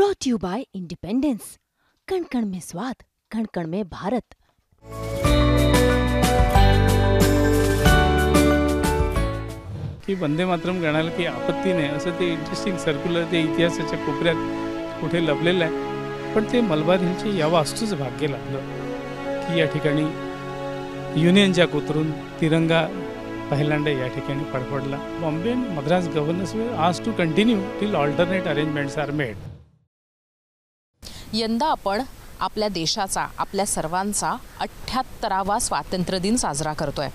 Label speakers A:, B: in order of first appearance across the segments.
A: Brought you bye independence, कण कण में स्वाद, कण कण में भारत।
B: की वंदे मातरम गाण्याला की आपत्ती नाही असं ते इंटरेस्टिंग सर्क्युलर ते इतिहासाच्या कोपऱ्यात कुठे लपलेलं आहे। पण ते मलबार हिलचे या वास्तूच भाग्य लागलं की या ठिकाणी युनियन जॅक उतरून तिरंगा पहिल्यांदा या ठिकाणी फडफडला। बॉम्बे आणि Madras governors will ask to continue till alternate arrangements are made.
C: यंदा आपण आपल्या देशाचा, आपल्या सर्वांचा 78वा स्वातंत्र्य दिन साजरा करतोय।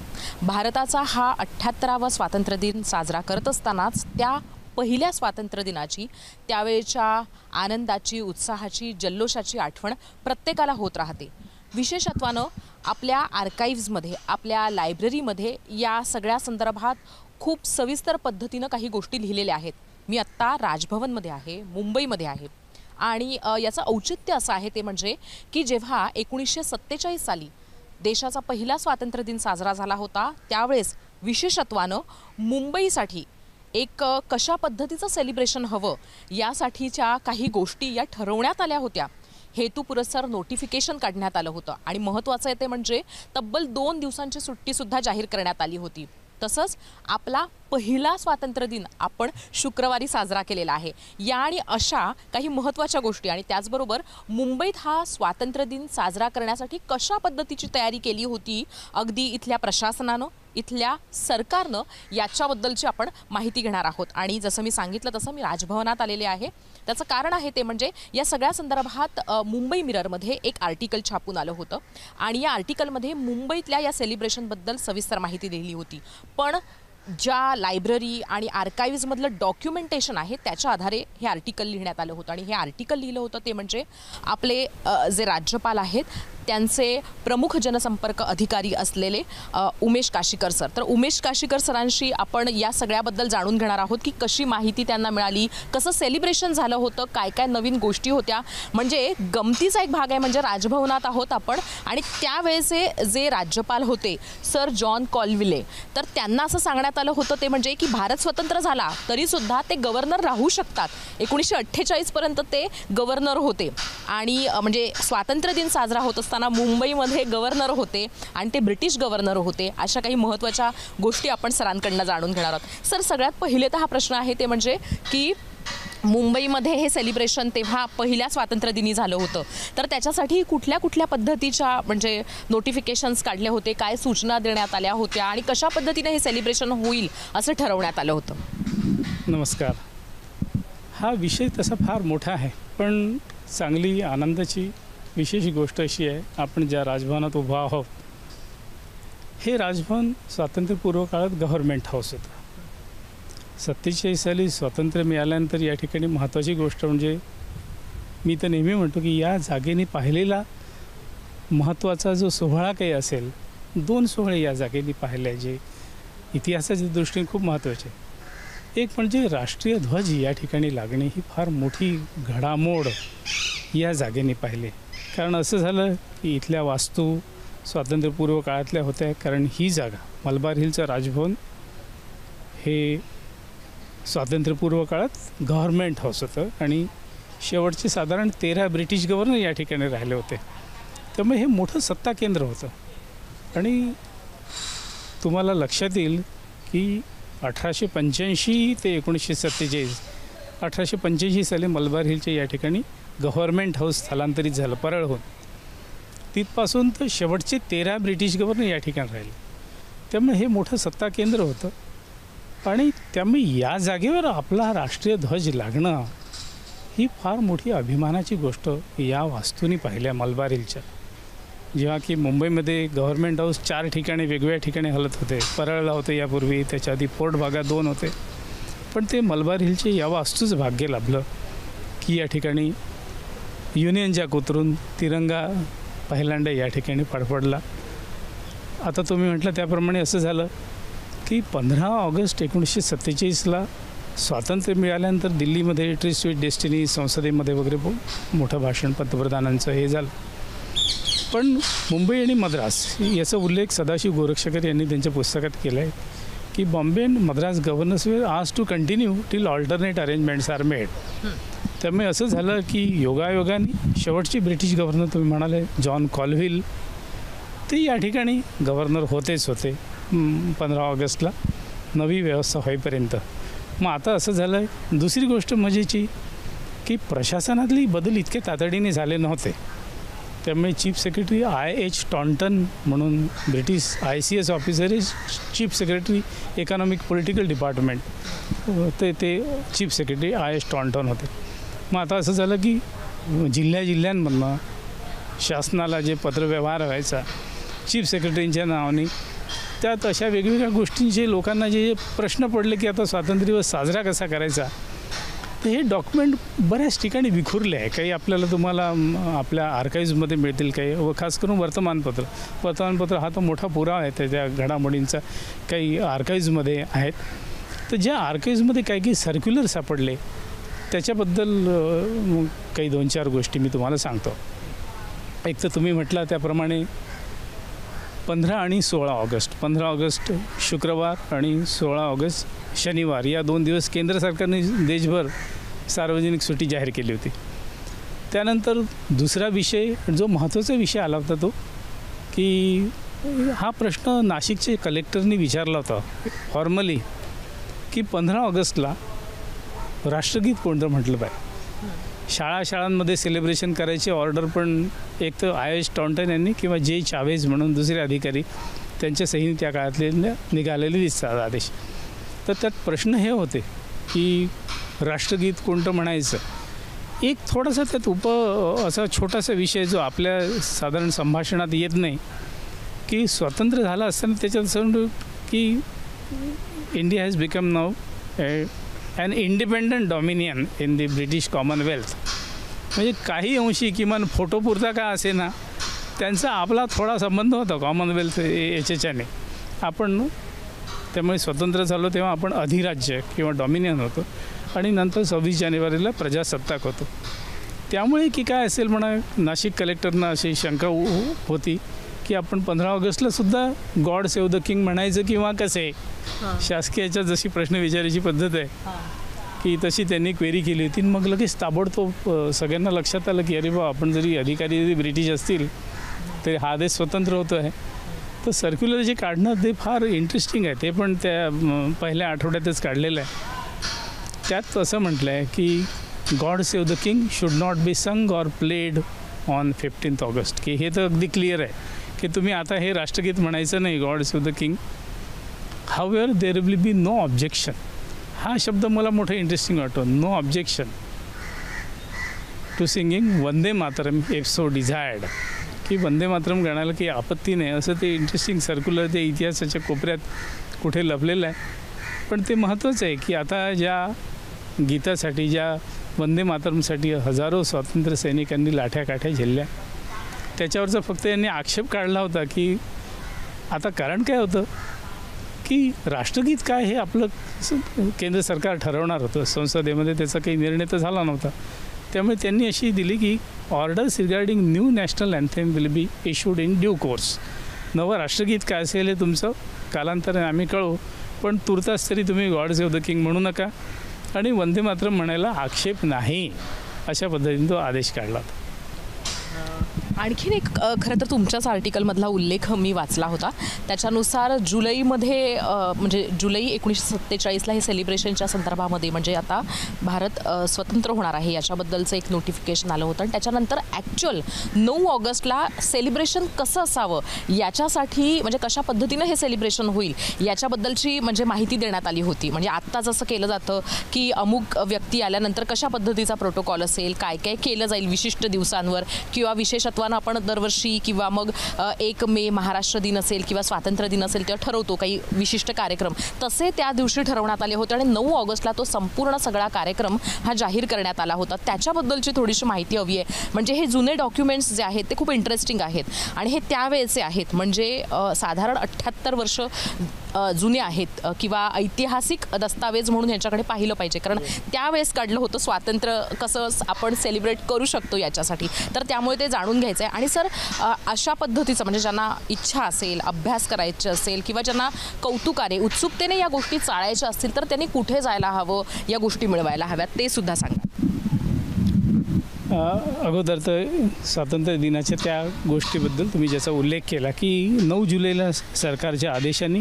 C: भारताचा हा 78वा स्वातंत्र्य दिन साजरा करत असतानाच त्या पहिल्या स्वातंत्र्य दिनाची, त्यावेळच्या आनंदाची, उत्साहाची, जल्लोषाची आठवण प्रत्येकाला होत राहते। विशेषत्वानं आपल्या आर्काइव्हजमध्ये, आपल्या लायब्ररीमध्ये या सगळ्या संदर्भात खूप सविस्तर पद्धतीनं काही गोष्टी लिहिलेल्या आहेत। मी आत्ता राजभवनमध्ये आहे, मुंबईमध्ये आहे आणि याचं औचित्य असं आहे ते म्हणजे की जेव्हा 1947 साली देशाचा पहिला स्वातंत्र्य दिन साजरा झाला होता, त्यावेळेस विशेषत्वानं मुंबईसाठी एक कशा पद्धतीचं सेलिब्रेशन हवं यासाठीच्या काही गोष्टी या ठरवण्यात आल्या होत्या। हेतू पुरस्सर नोटिफिकेशन काढण्यात आलं होतं आणि महत्त्वाचं आहे ते म्हणजे तब्बल 2 दिवसांची सुट्टीसुद्धा जाहीर करण्यात आली होती। तसंच आपला पहिला स्वातंत्र्य दिन आपण शुक्रवारी साजरा केलेला आहे। या आणि अशा काही महत्त्वाच्या गोष्टी आणि त्याचबरोबर मुंबईत हा स्वातंत्र्य दिन साजरा करण्यासाठी कशा पद्धतीची तयारी केली होती अगदी इथल्या प्रशासनानं, इथल्या सरकारनं, याच्याबद्दलची आपण माहिती घेणार आहोत। आणि जसं मी सांगितलं तसं मी राजभवनात आलेले आहे। त्याचं कारण आहे ते म्हणजे या सगळ्या संदर्भात मुंबई मिररमध्ये एक आर्टिकल छापून आलं होतं आणि या आर्टिकलमध्ये मुंबईतल्या या सेलिब्रेशनबद्दल सविस्तर माहिती दिली होती। पण ज्या लायब्ररी आणि आर्काइव्हजमधलं डॉक्युमेंटेशन आहे त्याच्या आधारे हे आर्टिकल लिहिण्यात आलं होतं आणि हे आर्टिकल लिहिलं होतं ते म्हणजे आपले जे राज्यपाल आहेत त्यांचे प्रमुख जनसंपर्क अधिकारी असलेले उमेश काशीकर सर। तर उमेश काशीकर सरांशी आपण या सगळ्याबद्दल जाणून घेणार आहोत की कशी माहिती त्यांना मिळाली, कसं सेलिब्रेशन झालं होतं, काय काय नवीन गोष्टी होत्या। म्हणजे गमतीचा एक भाग आहे म्हणजे राजभवनात आहोत आपण आणि त्यावेळेचे जे राज्यपाल होते सर जॉन कॉल्विले, तर त्यांना असं सांगण्यात आलं होतं ते म्हणजे की भारत स्वतंत्र झाला तरी सुद्धा ते गव्हर्नर राहू शकतात। 1948 पर्यंत ते गव्हर्नर होते आणि म्हणजे स्वातंत्र्य दिन साजरा होत असताना मुंबईमध्ये गव्हर्नर होते आणि ते ब्रिटिश गव्हर्नर होते। अशा काही महत्त्वाच्या गोष्टी आपण सरांकडनं जाणून घेणार आहोत। सर, सगळ्यात पहिले तर हा प्रश्न आहे ते म्हणजे की मुंबईमध्ये हे सेलिब्रेशन तेव्हा पहिल्या स्वातंत्र्य दिनी झालं होतं, तर त्याच्यासाठी कुठल्या कुठल्या पद्धतीच्या म्हणजे नोटिफिकेशन्स काढले होते, काय सूचना देण्यात आल्या होत्या आणि कशा पद्धतीने हे सेलिब्रेशन होईल असं ठरवण्यात आलं होतं?
B: नमस्कार। हा विषय तसा फार मोठा आहे, पण चांगली आनंदाची विशेष गोष्ट अशी आहे आपण ज्या राजभवनात उभा आहोत हे राजभवन स्वातंत्र्यपूर्व काळात गव्हर्नमेंट हाऊस होतं। 47 साली स्वातंत्र्य मिळाल्यानंतर या ठिकाणी महत्त्वाची गोष्ट म्हणजे मी तर नेहमी म्हणतो की या जागेने पाहिलेला महत्त्वाचा जो सोहळा काही असेल, 2 सोहळे या जागेने पाहिले जे इतिहासाच्या दृष्टीने खूप महत्त्वाचे। एक म्हणजे राष्ट्रीय ध्वज या ठिकाणी लागणे ही फार मोठी घडामोड या जागेने पाहिले। कारण असं झालं की इथल्या वास्तू स्वातंत्र्यपूर्व काळातल्या होत्या, कारण ही जागा मलबार हिलचं राजभवन हे स्वातंत्र्यपूर्व काळात गव्हर्नमेंट हाऊस होतं आणि शेवटचे साधारण 13 ब्रिटिश गव्हर्नर या ठिकाणी राहिले होते। त्यामुळे हे मोठं सत्ता केंद्र होतं आणि तुम्हाला लक्षात येईल की 1885 ते 1947 1885 साली मलबार हिलच्या या ठिकाणी गव्हर्नमेंट हाऊस स्थलांतरित झालं परळहून। तिथपासून तर शेवटचे 13 ब्रिटिश गव्हर्नर या ठिकाणी राहिले। त्यामुळे हे मोठं सत्ता केंद्र होतं आणि त्यामुळे या जागेवर आपला राष्ट्रीय ध्वज लागणं ही फार मोठी अभिमानाची गोष्ट या वास्तूंनी पाहिल्या मलबार हिलच्या। जेव्हा की मुंबईमध्ये गव्हर्नमेंट हाऊस 4 ठिकाणी वेगवेगळ्या ठिकाणी हलत होते, परळला होते यापूर्वी, त्याच्या आधी फोर्ट भागात 2 होते, पण ते मलबार हिलचे या वास्तूच भाग्य लाभलं की या ठिकाणी युनियन जॅक उतरून तिरंगा पहिल्यांदा या ठिकाणी फडफडला। आता तुम्ही म्हटलं त्याप्रमाणे असं झालं की 15 ऑगस्ट 1947ला स्वातंत्र्य मिळाल्यानंतर दिल्लीमध्ये ट्रीस्ट विथ डेस्टिनी संसदेमध्ये वगैरे मोठं भाषण पंतप्रधानांचं हे झालं। पण मुंबई आणि मद्रास याचा उल्लेख सदाशिव गोरक्षकर यांनी त्यांच्या पुस्तकात केला आहे की Bombay and Madras governors were asked to continue till alternate arrangements are made. त्यामुळे असं झालं की योगायोगाने शेवटची ब्रिटिश गव्हर्नर तुम्ही म्हणाले जॉन कॉल्व्हिल, ते या ठिकाणी गव्हर्नर होतेच होते 15 ऑगस्टला नवी व्यवस्था होईपर्यंत. मग आता असं झालं आहे. दुसरी गोष्ट मजेची की प्रशासनातली बदल इतके तातडीने झाले नव्हते. त्यामुळे चीफ सेक्रेटरी IH टॉन्टन म्हणून ब्रिटिश ICS ऑफिसर आहे, chief secretary economic political department, ते चीफ सेक्रेटरी IH टॉन्टन होते. मग आता असं झालं की जिल्ह्यांमधनं शासनाला जे पत्रव्यवहार व्हायचा चीफ सेक्रेटरींच्या नावाने, त्यात अशा वेगवेगळ्या गोष्टींचे लोकांना जे प्रश्न पडले की आता स्वातंत्र्य दिवस साजरा कसा करायचा, तर हे डॉक्युमेंट बऱ्याच ठिकाणी विखुरले आहे. काही आपल्याला तुम्हाला आपल्या आर्काईव्जमध्ये मिळतील, काही व खास करून वर्तमानपत्र हा तर मोठा पुरावा आहे त्याच्या घडामोडींचा, काही आर्काईव्जमध्ये आहेत. तर ज्या आर्काईव्जमध्ये काही सर्क्युलर सापडले त्याच्याबद्दल काही 2-4 गोष्टी मी तुम्हाला सांगतो. एक तर तुम्ही म्हटलं त्याप्रमाणे 15 आणि 16 ऑगस्ट, 15 ऑगस्ट शुक्रवार आणि 16 ऑगस्ट शनिवार या 2 दिवस केंद्र सरकारने देशभर सार्वजनिक सुट्टी जाहीर केली होती. त्यानंतर दुसरा विषय जो महत्त्वाचा विषय आला होता तो की हा प्रश्न नाशिकचे कलेक्टरनी विचारला होता फॉर्मली की 15 ऑगस्टला राष्ट्रगीत कोणतं म्हटलं पाहिजे. शाळांमध्ये सेलिब्रेशन करायची ऑर्डर पण एक तर IH टॉन्टन यांनी किंवा J चावेज म्हणून दुसरे अधिकारी त्यांच्या सहीने त्या काळातले निघालेले दिसतात आदेश. तर त्यात प्रश्न हे होते की राष्ट्रगीत कोणतं म्हणायचं. एक थोडासा त्यात असा छोटासा विषय जो आपल्या साधारण संभाषणात येत नाही की स्वातंत्र्य झालं असताना त्याच्यात असं की India has become now an independent dominion in the British Commonwealth. म्हणजे काही अंशी किमान फोटोपुरता का असे ना त्यांचा आपला थोडा संबंध होता कॉमनवेल्थ याच्याने. आपण त्यामुळे स्वतंत्र झालो तेव्हा आपण अधिराज्य किंवा डॉमिनियन होतो आणि नंतर 26 जानेवारीला प्रजासत्ताक होतो. त्यामुळे की काय असेल म्हणा नाशिक कलेक्टरना अशी शंका होती की आपण 15 ऑगस्टलासुद्धा गॉड सेव्ह द किंग म्हणायचं किंवा कसे. शासकीयाच्या जशी प्रश्न विचारायची पद्धत आहे की तशी त्यांनी क्वेरी केली होती. मग लगेच ताबडतोब सगळ्यांना लक्षात आलं की अरे बा आपण जरी अधिकारी जरी ब्रिटिश असतील तरी हा देश स्वतंत्र होतो आहे. तर सर्क्युलर जे काढणं ते फार इंटरेस्टिंग आहे. ते पण त्या पहिल्या आठवड्यातच काढलेलं आहे. त्यात असं म्हटलं आहे की God save the king should not be संग ऑर प्लेड ऑन 15 ऑगस्ट. की हे तर अगदी क्लिअर आहे की तुम्ही आता हे राष्ट्रगीत म्हणायचं नाही God save the King. However there will be no objection. हा शब्द मला मोठा इंटरेस्टिंग वाटतो. No objection to singing Vande Mataram if so desired. की वंदे मातरम गाण्याला काही आपत्ती नाही असं ते इंटरेस्टिंग सर्क्युलर ते इतिहासाच्या कोपऱ्यात कुठे लपलेलं आहे. पण ते महत्त्वाचं आहे की आता ज्या गीतासाठी ज्या वंदे मातरमसाठी हजारो स्वातंत्र्य सैनिकांनी लाठ्याकाठ्या झेलल्या त्याच्यावरचा फक्त यांनी आक्षेप काढला होता की आता कारण काय होतं की राष्ट्रगीत काय हे आपलं केंद्र सरकार ठरवणार होतं. संसदेमध्ये त्याचा काही निर्णय तर झाला नव्हता. त्यामुळे त्यांनी अशी दिली की orders regarding new national anthem will be issued in due course. नवं राष्ट्रगीत काय असेल हे तुमचं कालांतराने आम्ही कळवू, पण तुर्तास तरी तुम्ही गॉड सेव्ह द किंग म्हणू नका आणि वंदे मातरम म्हणायला आक्षेप नाही अशा पद्धतीने तो आदेश काढला होता.
C: आणखीन एक खरं तर तुमच्याच आर्टिकलमधला उल्लेख मी वाचला होता. त्याच्यानुसार जुलैमध्ये म्हणजे जुलै 1947ला हे सेलिब्रेशनच्या संदर्भामध्ये म्हणजे आता भारत स्वतंत्र होणार आहे याच्याबद्दलचं एक नोटिफिकेशन आलं होतं आणि त्याच्यानंतर ॲक्च्युअल 9 ऑगस्टला सेलिब्रेशन कसं असावं याच्यासाठी म्हणजे कशा पद्धतीनं हे सेलिब्रेशन होईल याच्याबद्दलची म्हणजे माहिती देण्यात आली होती. म्हणजे आत्ता जसं केलं जातं की अमुक व्यक्ती आल्यानंतर कशा पद्धतीचा प्रोटोकॉल असेल, काय काय केलं जाईल विशिष्ट दिवसांवर किंवा विशेषत्वानं आपण दरवर्षी किंवा मग 1 मे महाराष्ट्र दिन असेल किंवा स्वातंत्र्य दिन असेल तेव्हा ठरवतो काही विशिष्ट कार्यक्रम, तसे त्या दिवशी ठरवण्यात आले होते आणि 9 ऑगस्टला तो संपूर्ण सगळा कार्यक्रम हा जाहीर करण्यात आला होता. त्याच्याबद्दलची थोडीशी माहिती हवी आहे. म्हणजे हे जुने डॉक्युमेंट्स जे आहेत ते खूप इंटरेस्टिंग आहेत आणि हे त्यावेळेचे आहेत. म्हणजे साधारण 78 वर्ष जुने आहेत किंवा ऐतिहासिक दस्तावेज म्हणून ह्याच्याकडे पाहिलं पाहिजे, कारण त्यावेळेस काढलं होतं स्वातंत्र्य कसं आपण सेलिब्रेट करू शकतो याच्यासाठी. तर त्यामुळे ते जाणून घ्यायचं आहे. आणि सर अशा पद्धतीचं म्हणजे ज्यांना इच्छा असेल, अभ्यास करायची असेल किंवा ज्यांना कौतुकाने उत्सुकतेने या गोष्टी चाळायच्या असतील तर त्यांनी कुठे जायला हवं, या गोष्टी मिळवायला हव्यात ते सुद्धा सांगा.
B: अगोदर तर स्वातंत्र्य दिनाच्या त्या गोष्टीबद्दल तुम्ही ज्याचा उल्लेख केला की 9 जुलैला सरकारच्या आदेशाने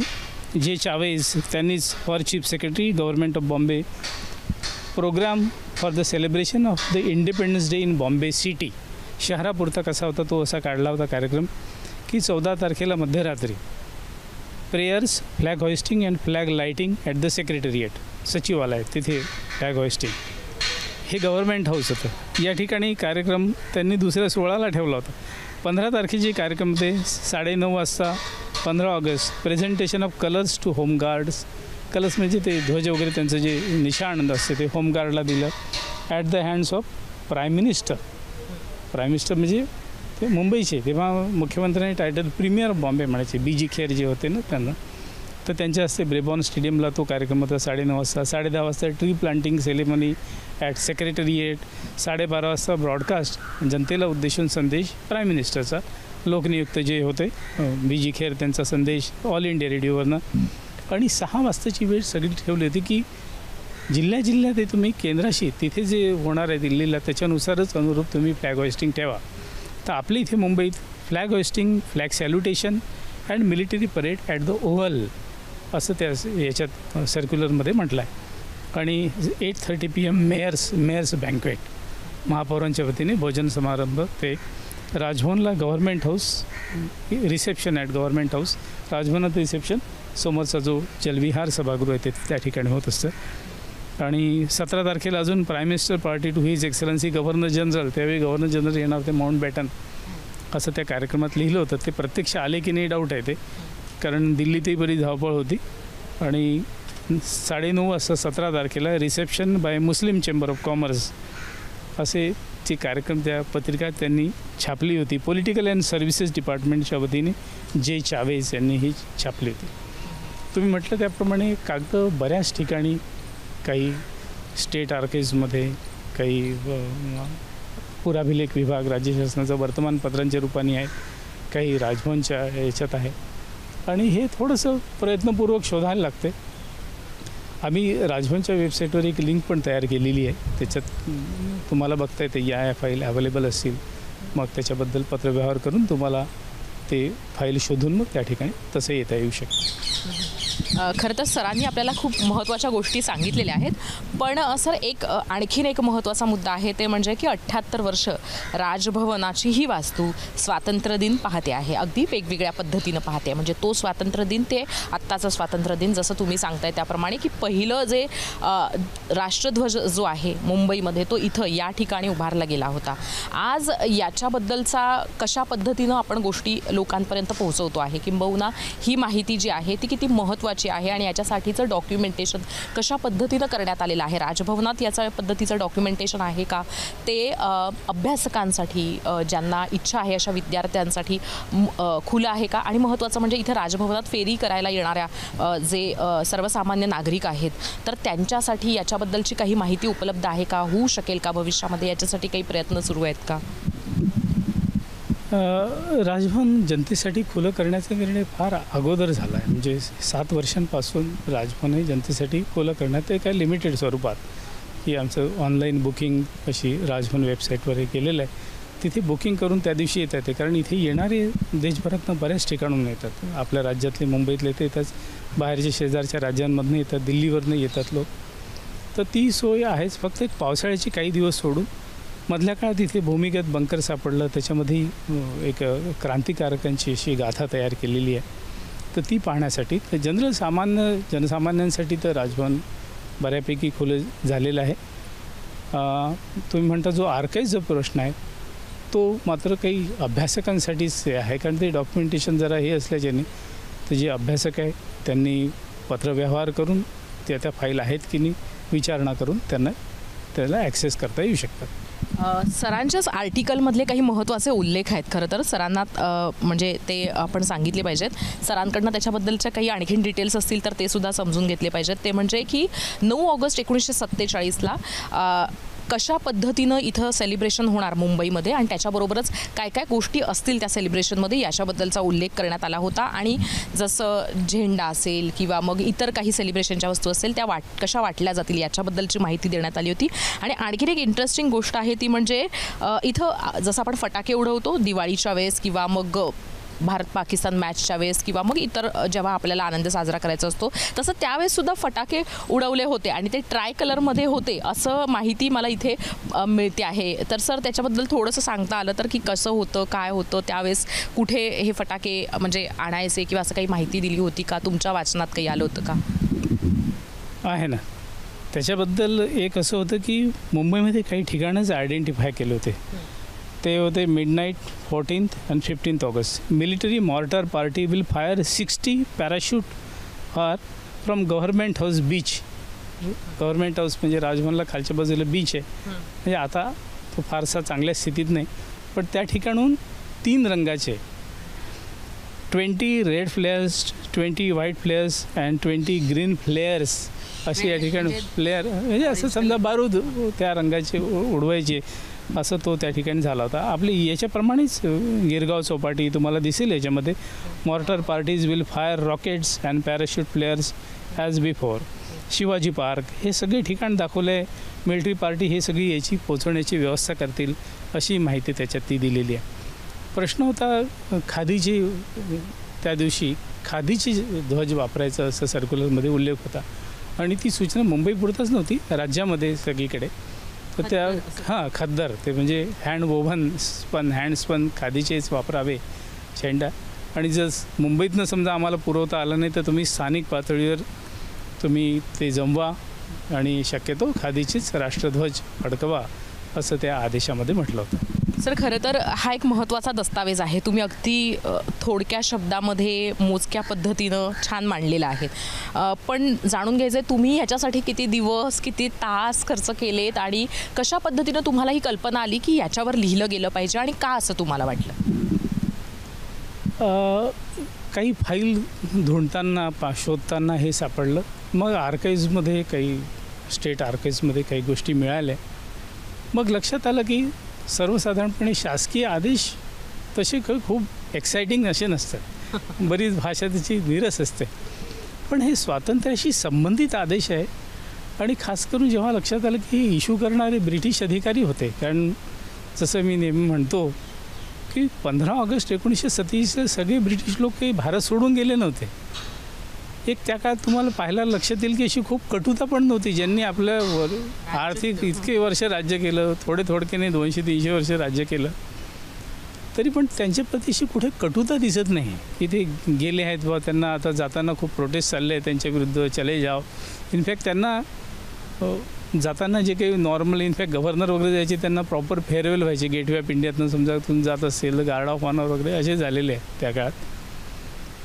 B: जे चावेज त्यांनीच for chief secretary government of Bombay program for the celebration of the independence day in Bombay city शहरापुरता कसा होता तो असा काढला होता कार्यक्रम की 14 तारखेला मध्यरात्री prayers flag hoisting and flag lighting at the secretariat सचिवालय तिथे फ्लॅग हॉइस्टिंग हे गव्हर्नमेंट हाऊस होतं. या ठिकाणी कार्यक्रम त्यांनी दुसऱ्या 16ला ठेवला होता. 15 तारखेचे कार्यक्रम ते 9:30 वाजता 15 August presentation of colours to home guards. Colours म्हणजे ते ध्वज वगैरे त्यांचं जे निशाण असते ते होमगार्डला दिलं at the hands of prime minister. Prime minister म्हणजे ते मुंबईचे तेव्हा मुख्यमंत्र्यांनी टायटल प्रीमियर ऑफ बॉम्बे म्हणायचे BG खेर जे होते ना त्यांना. तर त्यांच्या हस्ते ब्रेबॉर्न स्टेडियमला तो कार्यक्रम होता 9:30 वाजता. 10:30 वाजता tree planting ceremony at secretariat. 12:30 वाजता ब्रॉडकास्ट जनतेला उद्देशून संदेश प्राईम मिनिस्टरचा लोकनियुक्त जे होते BG खेर त्यांचा संदेश ऑल इंडिया रेडिओवरनं. आणि 6 वाजताची वेळ सगळी ठेवली होती की जिल्ह्यात तुम्ही केंद्राशी तिथे जे होणार आहे दिल्लीला त्याच्यानुसारच अनुरूप तुम्ही फ्लॅग हॉइस्टिंग ठेवा. तर आपल्या इथे मुंबईत flag hoisting flag salutation and military parade at the oval असं त्या याच्यात सर्क्युलरमध्ये म्हटलं आहे. आणि 8:30 PM मेयर्स बँक्वेट महापौरांच्या वतीने भोजन समारंभ ते राजभवनला government house reception at government house राजभवनात रिसेप्शन समोरचा जो जलविहार सभागृह आहे ते त्या ठिकाणी होत असतं. आणि 17 तारखेला अजून prime minister party to his excellency governor general त्यावेळी गव्हर्नर जनरल येणार होते माउंट बॅटन असं त्या कार्यक्रमात लिहिलं होतं. ते प्रत्यक्ष आले की नाही डाऊट आहे ते कारण दिल्लीतही बरी धावपळ होती. आणि 9:30 वाजता 17 तारखेला reception bye Muslim chamber of commerce असे जे कार्यक्रम त्या पत्रिका त्यांनी छापली होती. पॉलिटिकल अँड सर्व्हिसेस डिपार्टमेंटच्या वतीने जे चावेज यांनी ही छापली होती. तुम्ही म्हटलं त्याप्रमाणे कागद बऱ्याच ठिकाणी काही स्टेट आर्काइव्समध्ये काही पुराभिलेख विभाग राज्य शासनाचं वर्तमानपत्रांच्या रूपाने आहे काही राजभवनच्या याच्यात आहे. आणि हे थोडंसं प्रयत्नपूर्वक शोधायला लागते. आम्ही राजभवनच्या वेबसाईटवर एक लिंक पण तयार केलेली आहे. त्याच्यात तुम्हाला बघता येते या फाईल अवेलेबल असतील मग त्याच्याबद्दल पत्रव्यवहार करून तुम्हाला ते फाईल शोधून मग त्या ठिकाणी तसं येता येऊ शकतं.
C: खरं तर सरांनी आपल्याला खूप महत्त्वाच्या गोष्टी सांगितलेल्या आहेत. पण सर आणखीन एक महत्त्वाचा मुद्दा आहे ते म्हणजे की 78 वर्ष राजभवनाची ही वास्तू स्वातंत्र्य दिन पाहते आहे. अगदी वेगवेगळ्या पद्धतीनं पाहते. म्हणजे तो स्वातंत्र्य दिन ते आत्ताचा स्वातंत्र्य दिन जसं तुम्ही सांगताय त्याप्रमाणे की पहिलं जे राष्ट्रध्वज जो आहे मुंबईमध्ये तो इथं या ठिकाणी उभारला गेला होता. आज याच्याबद्दलचा कशा पद्धतीनं आपण गोष्टी लोकांपर्यंत पोहोचवतो आहे किंबहुना ही माहिती जी आहे ती किती महत्त्वाची आहे आणि याच्यासाठीचं डॉक्युमेंटेशन कशा पद्धतीनं करण्यात आलेलं आहे. राजभवनात याच्या पद्धतीचं डॉक्युमेंटेशन आहे का ते अभ्यासकांसाठी ज्यांना इच्छा आहे अशा विद्यार्थ्यांसाठी खुलं आहे का. आणि महत्त्वाचं म्हणजे इथे राजभवनात फेरी करायला येणाऱ्या जे सर्वसामान्य नागरिक आहेत तर त्यांच्यासाठी याच्याबद्दलची काही माहिती उपलब्ध आहे का होऊ शकेल का भविष्यामध्ये याच्यासाठी काही प्रयत्न सुरू आहेत का.
B: राजभवन जनतेसाठी खुलं करण्याचा निर्णय फार अगोदर झाला आहे. म्हणजे 7 वर्षांपासून राजभवन हे जनतेसाठी खुलं करण्यात ते काय लिमिटेड स्वरूपात की आमचं ऑनलाईन बुकिंग अशी राजभवन वेबसाईटवर हे केलेलं आहे. तिथे बुकिंग करून त्या दिवशी येता येते कारण इथे येणारे देशभरातनं बऱ्याच ठिकाणून येतात. आपल्या राज्यातले मुंबईतले ते येतात बाहेरच्या शेजारच्या राज्यांमधून येतात दिल्लीवरनं येतात लोक. तर ती सोय आहेच. फक्त एक पावसाळ्याची काही दिवस सोडून मधल्या काळात इथे भूमिगत बंकर सापडलं त्याच्यामध्ये एक क्रांतिकारकांची अशी गाथा तयार केलेली आहे. तर ती पाहण्यासाठी तर जनसामान्यांसाठी तर राजभवन बऱ्यापैकी खुलं झालेलं आहे. तुम्ही म्हणता जो आर्काईव्हचा प्रश्न आहे तो मात्र काही अभ्यासकांसाठीच आहे कारण ते डॉक्युमेंटेशन जरा हे असल्याच्याने तर जे अभ्यासक आहे त्यांनी पत्रव्यवहार करून त्या फाईल आहेत की नाही विचारणा करून त्याला ॲक्सेस करता येऊ शकतात.
C: सरांच्याच आर्टिकलमधले काही महत्त्वाचे उल्लेख आहेत खरं तर सरांना म्हणजे ते आपण सांगितले पाहिजेत. सरांकडनं त्याच्याबद्दलच्या काही आणखीन डिटेल्स असतील तर ते सुद्धा समजून घेतले पाहिजेत. ते म्हणजे की 9 ऑगस्ट 1947ला कशा पद्धतीनं इथं सेलिब्रेशन होणार मुंबईमध्ये आणि त्याच्याबरोबरच काय काय गोष्टी असतील त्या सेलिब्रेशनमध्ये याच्याबद्दलचा उल्लेख करण्यात आला होता. आणि जसं झेंडा असेल किंवा मग इतर काही सेलिब्रेशनच्या वस्तू असेल त्या कशा वाटल्या जातील याच्याबद्दलची माहिती देण्यात आली होती. आणि आणखीन एक इंटरेस्टिंग गोष्ट आहे ती म्हणजे इथं जसं आपण फटाके उडवतो दिवाळीच्या वेळेस किंवा मग भारत पाकिस्तान मॅचच्या वेळेस किंवा मग इतर जेव्हा आपल्याला आनंद साजरा करायचा असतो तसं त्यावेळेस सुद्धा फटाके उडवले होते आणि ते ट्राय कलरमध्ये होते असं माहिती मला इथे मिळते आहे. तर सर त्याच्याबद्दल थोडंसं सांगता आलं तर की कसं होतं काय होतं त्यावेळेस कुठे हे फटाके म्हणजे आणायचे किंवा असं काही माहिती दिली होती का तुमच्या वाचनात काही आलं होतं का?
B: आहे ना, त्याच्याबद्दल एक असं होतं की मुंबईमध्ये काही ठिकाणच आयडेंटिफाय केले होते. ते होते midnight 14th and 15th August. Military mortar party will fire 60 parachute are from Government House beach. Government House म्हणजे राजभवनला खालच्या बाजूला बीच आहे. म्हणजे आता तो फारसा चांगल्या स्थितीत नाही, पण त्या ठिकाणून 3 रंगाचे 20 रेड फ्लेअर्स, 20 व्हाईट फ्लेअर्स अँड 20 ग्रीन फ्लेअर्स असे या ठिकाणी फ्लेअर म्हणजे असं समजा बारूद त्या रंगाचे उडवायचे असं तो त्या ठिकाणी झाला होता. आपली याच्याप्रमाणेच गिरगाव चौपाटी तुम्हाला दिसेल याच्यामध्ये mortar parties will fire rockets and parachute players as before. Shivaji park हे सगळे ठिकाण दाखवलं आहे. मिलिटरी पार्टी हे सगळी याची पोचवण्याची व्यवस्था करतील अशी माहिती त्याच्यात ती दिलेली आहे. प्रश्न होता खादीची, त्या दिवशी खादीची ध्वज वापरायचं असं सर्क्युलरमध्ये उल्लेख होता आणि ती सूचना मुंबईपुरतच नव्हती, राज्यामध्ये सगळीकडे. तर त्या खद्दर ते म्हणजे हँडस्पन खादीचेच वापरावे झेंडा. आणि जर मुंबईतनं समजा आम्हाला पुरवता आला नाही तर तुम्ही स्थानिक पातळीवर तुम्ही ते जमवा आणि शक्यतो खादीचीच राष्ट्रध्वज फडकवा असं त्या आदेशामध्ये म्हटलं होतं.
C: सर खरं तर हा एक महत्त्वाचा दस्तावेज आहे. तुम्ही अगदी थोडक्या शब्दामध्ये मोजक्या पद्धतीनं छान मांडलेला आहे. पण जाणून घ्यायचं आहे तुम्ही ह्याच्यासाठी किती दिवस किती तास खर्च केलेत आणि कशा पद्धतीनं तुम्हाला ही कल्पना आली की याच्यावर लिहिलं गेलं पाहिजे आणि का असं तुम्हाला वाटलं?
B: काही फाईल ढूंढताना शोधताना हे सापडलं. मग आर्काईव्जमध्ये काही स्टेट आर्काईव्जमध्ये काही गोष्टी मिळाल्या. मग लक्षात आलं की सर्वसाधारणपणे शासकीय आदेश तसे खूप एक्सायटिंग असे नसतात. बरीच भाषा त्याची नीरस असते. पण हे स्वातंत्र्याशी संबंधित आदेश आहे आणि खास करून जेव्हा लक्षात आलं की इश्यू करणारे ब्रिटिश अधिकारी होते. कारण जसं मी नेहमी म्हणतो की 15 ऑगस्ट 1937 सगळे ब्रिटिश लोक काही भारत सोडून गेले नव्हते. एक त्या काळात तुम्हाला पाहायला लक्षात येईल की अशी खूप कटुता पण नव्हती. ज्यांनी आपलं आर्थिक इतके वर्ष राज्य केलं, थोडक्याने 200-300 वर्ष राज्य केलं, तरी पण त्यांच्याप्रती अशी कुठे कटुता दिसत नाही. की ते गेले आहेत बा, त्यांना आता जाताना खूप प्रोटेस्ट चालले आहेत त्यांच्याविरुद्ध, चले जाव. इनफॅक्ट त्यांना जाताना जे काही नॉर्मल इनफॅक्ट गव्हर्नर वगैरे जायचे त्यांना प्रॉपर फेअरवेल व्हायचे. गेटवे ऑफ इंडियातनं समजा तुम्ही जात असेल, गार्ड ऑफ ऑनर वगैरे असे झालेले आहेत त्या काळात.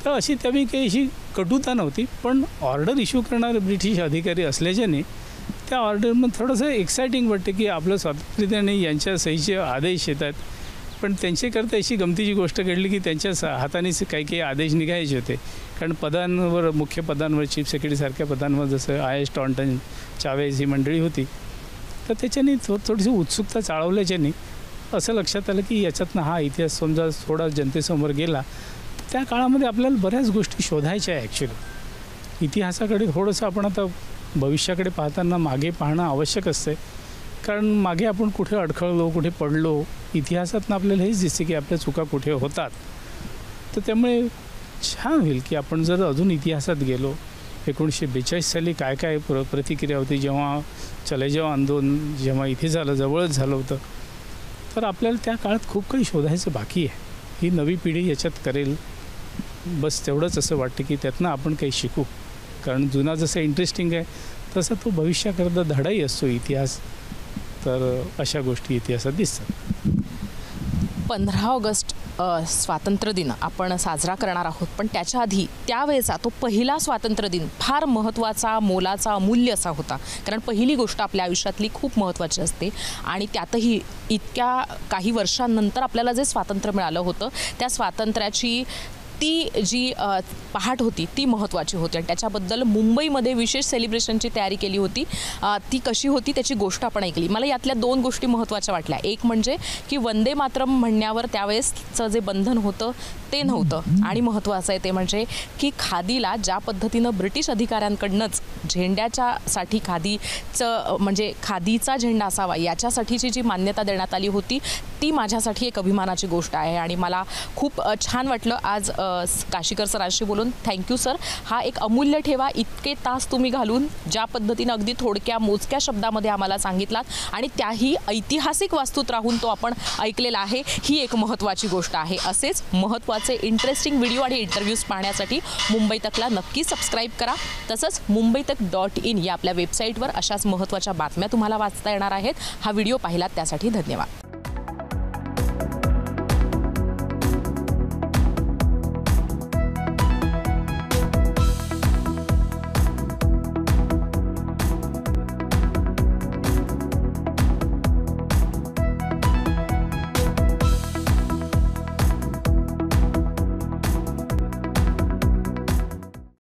B: तर अशी त्यावेळी काही अशी कटुता नव्हती. पण ऑर्डर इश्यू करणारे ब्रिटिश अधिकारी असल्याच्याने त्या ऑर्डरमध्ये थोडंसं एक्सायटिंग वाटते की आपलं स्वातंत्र्याने यांच्या सहीचे आदेश येतात. पण त्यांच्याकरता अशी गमतीची गोष्ट घडली की त्यांच्या हातानेच काही आदेश निघायचे होते. कारण पदांवर, मुख्य पदांवर, चीफ सेक्रेटरीसारख्या पदांवर जसं IS टॉन्टन, चावेज ही मंडळी होती, तर त्याच्याने थोडीशी उत्सुकता चाळवल्याच्याने असं लक्षात आलं की याच्यातनं हा इतिहास समजा थोडा जनतेसमोर गेला. त्या काळामध्ये आपल्याला बऱ्याच गोष्टी शोधायच्या आहे. ॲक्च्युली इतिहासाकडे थोडंसं आपण आता भविष्याकडे पाहताना मागे पाहणं आवश्यक असते. कारण मागे आपण कुठे अडखळलो, कुठे पडलो, इतिहासातनं आपल्याला हेच दिसते की आपल्या चुका कुठे होतात. तर त्यामुळे छान होईल की आपण जर अजून इतिहासात गेलो, 1942 साली काय काय प्रतिक्रिया होती जेव्हा चले जाव आंदोलन जेव्हा इथे झालं, जवळच झालं होतं, तर आपल्याला त्या काळात खूप काही शोधायचं बाकी आहे. ही नवी पिढी याच्यात करेल, बस तेवढंच असं वाटतं की त्यातनं आपण काही शिकू. कारण जुना जसं इंटरेस्टिंग आहे तसा तो भविष्याकरता धडाही असतो इतिहास. तर अशा गोष्टी इतिहासात दिसतात.
C: 15 ऑगस्ट स्वातंत्र्य दिन आपण साजरा करणार आहोत. पण त्याच्या आधी त्यावेळेचा तो पहिला स्वातंत्र्य दिन फार महत्त्वाचा, मोलाचा, अमूल्य असा होता. कारण पहिली गोष्ट आपल्या आयुष्यातली खूप महत्त्वाची असते आणि त्यातही इतक्या काही वर्षांनंतर आपल्याला जे स्वातंत्र्य मिळालं होतं त्या स्वातंत्र्याची ती जी पहाट होती ती महत्त्वाची होती आणि त्याच्याबद्दल मुंबईमध्ये विशेष सेलिब्रेशनची तयारी केली होती. ती कशी होती त्याची गोष्ट आपण ऐकली. मला यातल्या 2 गोष्टी महत्त्वाच्या वाटल्या. एक म्हणजे की वंदे मातरम म्हणण्यावर त्यावेळेसचं जे बंधन होतं ते नव्हतं आणि महत्त्वाचं आहे ते म्हणजे की खादीला ज्या पद्धतीनं ब्रिटिश अधिकाऱ्यांकडनंच झेंड्याच्यासाठी खादीचं म्हणजे खादीचा झेंडा असावा याच्यासाठीची जी मान्यता देण्यात आली होती ती माझ्यासाठी एक अभिमानाची गोष्ट आहे आणि मला खूप छान वाटलं आज काशीकर सरांशी बोलून. Thank you sir. हा एक अमूल्य ठेवा. इतके तास तुम्ही घालून ज्या पद्धतीनं अगदी थोडक्या मोजक्या शब्दामध्ये आम्हाला सांगितलात आणि त्याही ऐतिहासिक वास्तूत राहून तो आपण ऐकलेला आहे, ही एक महत्त्वाची गोष्ट आहे. असेच महत्त्वाचे इंटरेस्टिंग व्हिडिओ आणि इंटरव्ह्यूज पाहण्यासाठी मुंबई तकला नक्की सबस्क्राईब करा. तसंच mumbaitak.in या आपल्या वेबसाईटवर अशाच महत्त्वाच्या बातम्या तुम्हाला वाचता येणार आहेत. हा व्हिडिओ पाहिलात त्यासाठी धन्यवाद.